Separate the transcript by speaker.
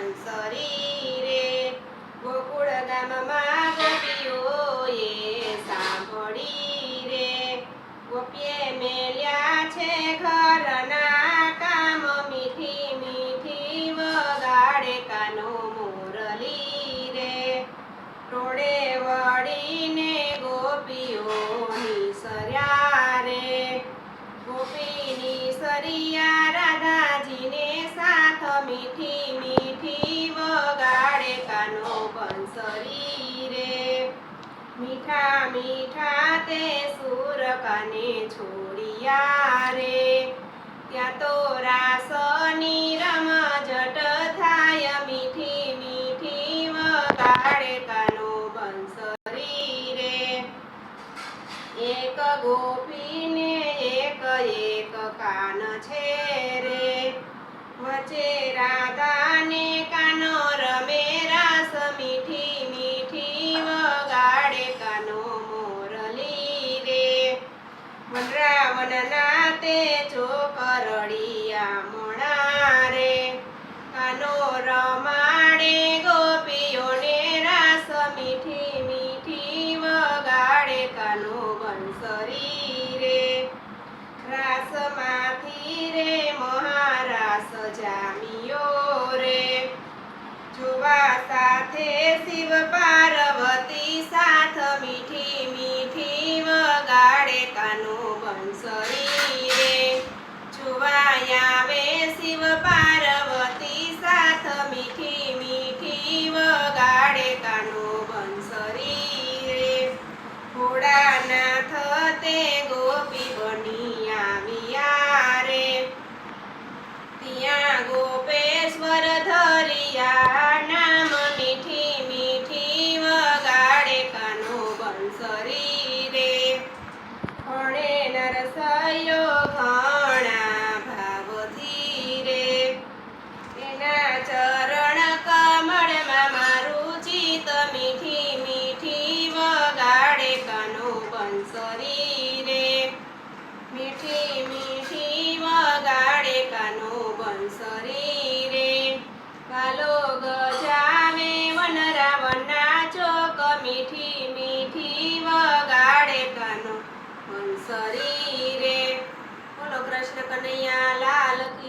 Speaker 1: બંસરી રે ગોકુળ ગામમાં ગોપીઓએ સાંભળી રે ગોપીએ મેલ્યા છે ઘરના કામ મીઠી મીઠી વગાડે કાનો મોરલી રે ટોળે વળીને ગોપીઓની સર્યા રે ગોપીની સરિયા રાધાજીને સાથ મીઠી મીઠી વગાડે કાનો બંસરી રે મીઠા મીઠા તે સુર કાને છોડિયા રે ત્યાં તો રાસની રમઝટ થાય મીઠી મીઠી વગાડે કાનો બંસરી રે એક ગોપીને એક એક કાન છે રે વચ્ચે રાધાને કાનો રમે રાસ મીઠી મીઠી વગાડે કાનો મોરલી રે વનરાવનના તે ચોકરડિયા મોણા રે કાનો રમાડે ગોપીઓને રાસ મીઠી મીઠી વગાડે કાનો બંસરી રે રાસમાંથી રે મહારાસ જામ્યો રે જોવા સાથે શિવ પાર્વતી સાથ મીઠી મીઠી વગાડે કાનો બંસરી રે જોવા આવે શિવ પાર્વતી સાથ મીઠી મીઠી વગાડે કાનો બંસરી રે ભોળાનાથ તે ગોપી બની આવ્યા રે ત્યાં ગોપેશ્વર ધરિયા નામ મીઠી મીઠી વગાડે કાનો બંસરી રે ભણે નરસૈયો ઘણા ભાવથી રે એના ચરણ કમળમાં મારું ચિત્ત મીઠી મીઠી વગાડે કાનો બંસરી રે મીઠી મીઠી વગાડે કાનો બંસરી રે કાલો ગજાવે વનરાવનના ચોક મીઠી મીઠી વગાડે કાનો બંસરી રે બોલો કૃષ્ણ કનૈયા લાલ કી